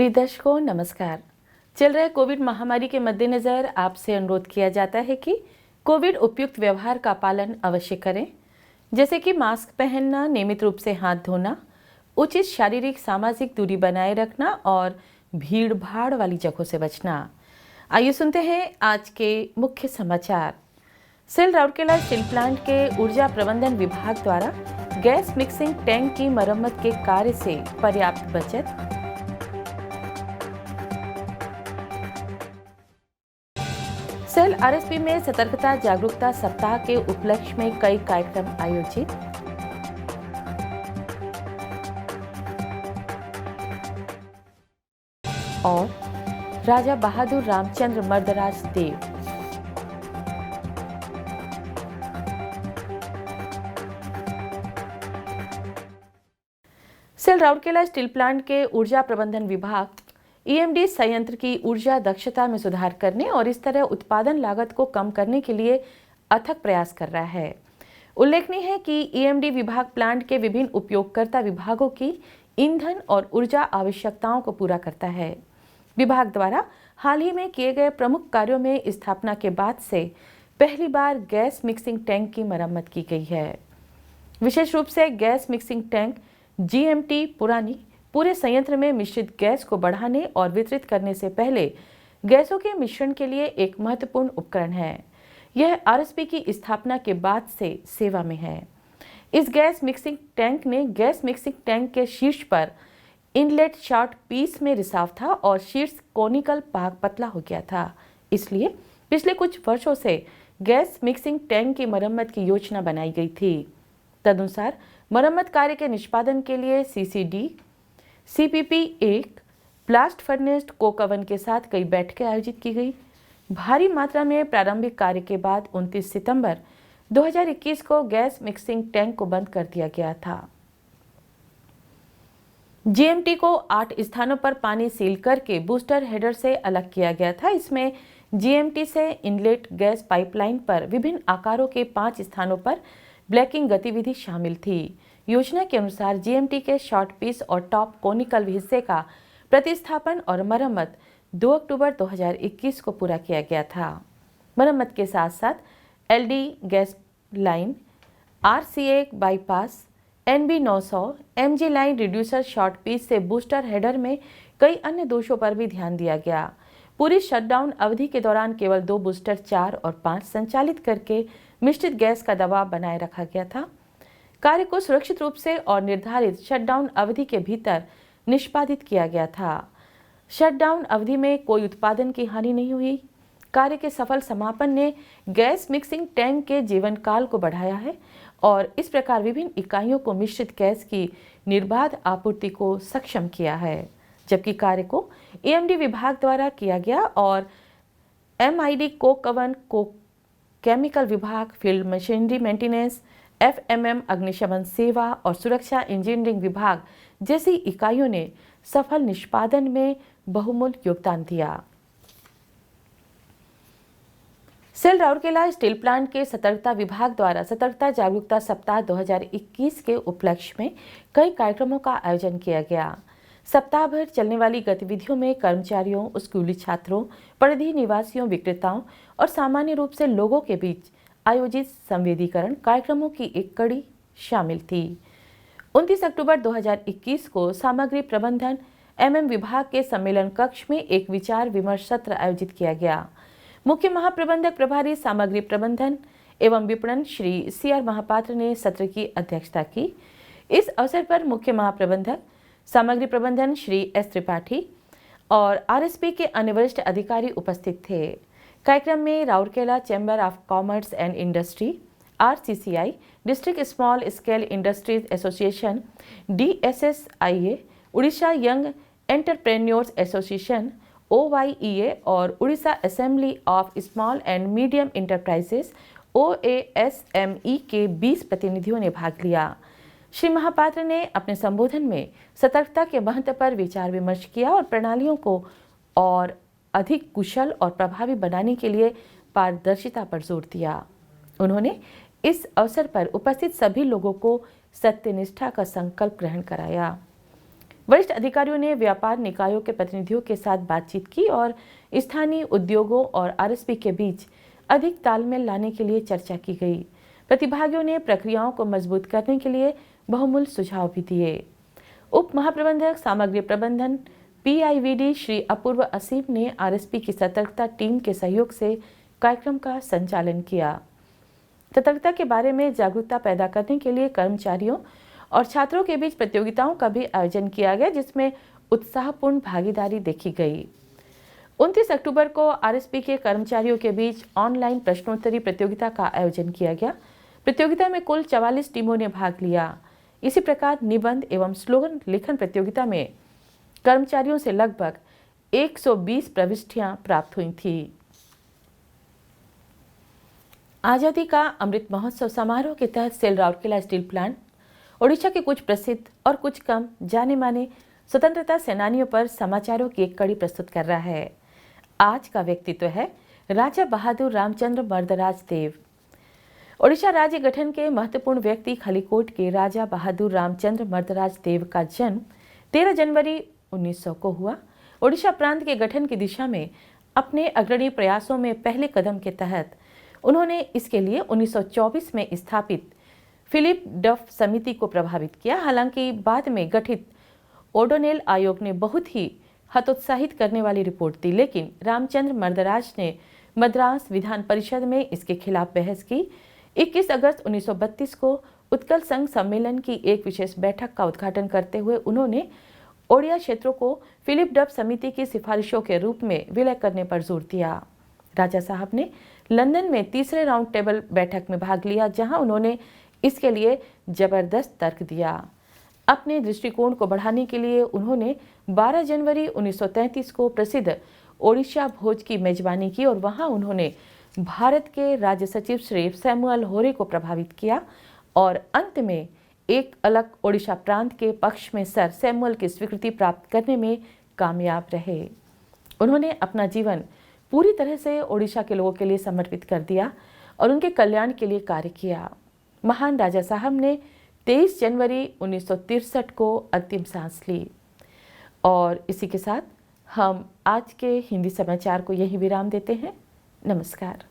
प्रिय दर्शकों नमस्कार। चल रहे कोविड महामारी के मद्देनजर आपसे अनुरोध किया जाता है कि कोविड उपयुक्त व्यवहार का पालन अवश्य करें, जैसे कि मास्क पहनना, नियमित रूप से हाथ धोना, उचित शारीरिक सामाजिक दूरी बनाए रखना और भीड़ भाड़ वाली जगहों से बचना। आइए सुनते हैं आज के मुख्य समाचार। सेल राउरकेला स्टील प्लांट के ऊर्जा प्रबंधन विभाग द्वारा गैस मिक्सिंग टैंक की मरम्मत के कार्य से पर्याप्त बचत। सेल आरएसपी में सतर्कता जागरूकता सप्ताह के उपलक्ष्य में कई कार्यक्रम आयोजित। और राजा बहादुर रामचंद्र मर्दराज देव। सेल राउरकेला स्टील प्लांट के ऊर्जा प्रबंधन विभाग ईएमडी संयंत्र की ऊर्जा दक्षता में सुधार करने और इस तरह उत्पादन लागत को कम करने के लिए अथक प्रयास कर रहा है। उल्लेखनीय है कि ईएमडी विभाग प्लांट के विभिन्न उपयोगकर्ता विभागों की ईंधन और ऊर्जा आवश्यकताओं को पूरा करता है। विभाग द्वारा हाल ही में किए गए प्रमुख कार्यों में स्थापना के बाद से पहली बार गैस मिक्सिंग टैंक की मरम्मत की गई है। विशेष रूप से गैस मिक्सिंग टैंक जीएमटी पुरानी पूरे संयंत्र में मिश्रित गैस को बढ़ाने और वितरित करने से पहले गैसों के मिश्रण के लिए एक महत्वपूर्ण उपकरण है। यह आरएसपी की स्थापना के बाद से सेवा में है। इस गैस मिक्सिंग टैंक ने गैस मिक्सिंग टैंक के शीर्ष पर इनलेट शार्ट पीस में रिसाव था और शीर्ष कोनिकल भाग पतला हो गया था। इसलिए पिछले कुछ वर्षों से गैस मिक्सिंग टैंक की मरम्मत की योजना बनाई गई थी। तदनुसार मरम्मत कार्य के निष्पादन के लिए CCD CPP 1 blast furnace Coke oven के साथ कई बैठकें आयोजित की गई। भारी मात्रा में प्रारंभिक कार्य के बाद 29 सितंबर 2021 को गैस मिक्सिंग टैंक को बंद कर दिया गया था। जीएमटी को 8 स्थानों पर पानी सील करके बूस्टर हेडर से अलग किया गया था। इसमें जीएमटी से इनलेट गैस पाइपलाइन पर विभिन्न आकारों के 5 स्थानों पर ब्लैकिंग गतिविधि शामिल थी। योजना के अनुसार जीएमटी के शॉर्ट पीस और टॉप कोनिकल हिस्से का प्रतिस्थापन और मरम्मत 2 अक्टूबर 2021 को पूरा किया गया था। मरम्मत के साथ साथ LD gas line, RCA bypass, NB 900, MG line reducer short piece से बूस्टर हेडर में कई अन्य दोषों पर भी ध्यान दिया गया। पूरी शटडाउन अवधि के दौरान केवल 2 बूस्टर 4 और 5 संचालित करके मिश्रित गैस का दबाव बनाए रखा गया था। कार्य को सुरक्षित रूप से और निर्धारित शटडाउन अवधि के भीतर निष्पादित किया गया था। शटडाउन अवधि में कोई उत्पादन की हानि नहीं हुई। कार्य के सफल समापन ने गैस मिक्सिंग टैंक के जीवन काल को बढ़ाया है और इस प्रकार विभिन्न इकाइयों को मिश्रित गैस की निर्बाध आपूर्ति को सक्षम किया है। जबकि कार्य को ईएमडी विभाग द्वारा किया गया और एमआईडी कोक ओवन को केमिकल विभाग, फील्ड मशीनरी मेंटेनेंस, एफएमएम अग्निशमन सेवा और सुरक्षा इंजीनियरिंग विभाग जैसी इकाइयों ने सफल निष्पादन में बहुमूल्य योगदान दिया। सेल राउरकेला स्टील प्लांट के सतर्कता विभाग द्वारा सतर्कता जागरूकता सप्ताह 2021 के उपलक्ष्य में कई कार्यक्रमों का आयोजन किया गया। सप्ताह भर चलने वाली गतिविधियों में कर्मचारियों, स्कूली छात्रों, परिधि निवासियों, विक्रेताओं और सामान्य रूप से लोगों के बीच आयोजित संवेदीकरण कार्यक्रमों की एक कड़ी शामिल थी। 29 अक्टूबर 2021 को सामग्री प्रबंधन एमएम विभाग के सम्मेलन कक्ष में एक विचार विमर्श सत्र आयोजित किया गया। मुख्य महाप्रबंधक प्रभारी सामग्री प्रबंधन एवं विपणन श्री सीआर महापात्र ने सत्र की अध्यक्षता की। इस अवसर पर मुख्य महाप्रबंधक सामग्री प्रबंधन श्री एस त्रिपाठी और आरएसपी के अन्य वरिष्ठ अधिकारी उपस्थित थे। कार्यक्रम में Rourkela chamber of commerce and industry, RCCI, district small scale industries association, DSSIA, Orissa young entrepreneurs association, OYEA और Orissa assembly of small and medium enterprises OASME के 20 प्रतिनिधियों ने भाग लिया। श्री महापात्र ने अपने संबोधन में सतर्कता के महत्व पर विचार विमर्श किया और प्रणालियों को और अधिक कुशल और प्रभावी बनाने के लिए पारदर्शिता पर जोर दिया। उन्होंने इस अवसर पर उपस्थित सभी लोगों को सत्यनिष्ठा का संकल्प ग्रहण कराया। वरिष्ठ अधिकारियों ने व्यापार निकायों के प्रतिनिधियों के साथ बातचीत की और स्थानीय उद्योगों और आरएसपी के बीच अधिक तालमेल लाने के लिए चर्चा की गई। प्रतिभागियों ने प्रक्रियाओं को मजबूत करने के लिए बहुमूल्य सुझाव भी दिए। उप महाप्रबंधक सामग्री प्रबंधन PIVD श्री अपूर्व असीम ने आरएसपी की सतर्कता टीम के सहयोग से कार्यक्रम का संचालन किया। सतर्कता के बारे में जागरूकता पैदा करने के लिए कर्मचारियों और छात्रों के बीच प्रतियोगिताओं का भी आयोजन किया गया, जिसमें उत्साहपूर्ण भागीदारी देखी गई। 29 अक्टूबर को आरएसपी के कर्मचारियों के बीच ऑनलाइन प्रश्नोत्तरी प्रतियोगिता का आयोजन किया गया। प्रतियोगिता में कुल 44 टीमों ने भाग लिया। इसी प्रकार निबंध एवं स्लोगन लेखन प्रतियोगिता में कर्मचारियों से लगभग 120 प्रविष्टियां प्राप्त हुई थी। आजादी का अमृत महोत्सव समारोह के तहत सेल राउरकेला स्टील प्लांट ओडिशा के कुछ प्रसिद्ध और कुछ कम जाने माने स्वतंत्रता सेनानियों पर समाचारों की एक कड़ी प्रस्तुत कर रहा है। आज का व्यक्तित्व है राजा बहादुर रामचंद्र मर्दराज देव। ओडिशा राज्य गठन के महत्वपूर्ण व्यक्ति खलीकोट के राजा बहादुर रामचंद्र मर्दराज देव का जन्म 13 जनवरी 1900 को हुआ। ओडिशा प्रांत के गठन की दिशा में अपने अग्रणी प्रयासों में पहले कदम के तहत उन्होंने इसके लिए 1924 में स्थापित फिलिप डफ समिति को प्रभावित किया। हालांकि बाद में गठित ओडोनेल आयोग ने बहुत ही हतोत्साहित करने वाली रिपोर्ट दी, लेकिन रामचंद्र मर्दराज ने मद्रास विधान परिषद में इसके खिलाफ बहस की। 21 अगस्त 1932 को उत्कल संघ सम्मेलन की एक विशेष बैठक का उद्घाटन करते हुए उन्होंने ओडिया क्षेत्रों को फिलिप डफ समिति की सिफारिशों के रूप में विलय करने पर जोर दिया। राजा साहब ने लंदन में तीसरे राउंड टेबल बैठक में भाग लिया, जहां उन्होंने इसके लिए जबरदस्त तर्क दिया। अपने दृष्टिकोण को बढ़ाने के लिए उन्होंने 12 जनवरी 1933 को प्रसिद्ध ओडिशा भोज की मेजबानी की और वहां उन्होंने भारत के राज्य सचिव श्री सैमुअल होरे को प्रभावित किया और अंत में एक अलग ओडिशा प्रांत के पक्ष में सर सैमुअल की स्वीकृति प्राप्त करने में कामयाब रहे। उन्होंने अपना जीवन पूरी तरह से ओडिशा के लोगों के लिए समर्पित कर दिया और उनके कल्याण के लिए कार्य किया। महान राजा साहब ने 23 जनवरी 1963 को अंतिम सांस ली। और इसी के साथ हम आज के हिंदी समाचार को यही विराम देते हैं। नमस्कार।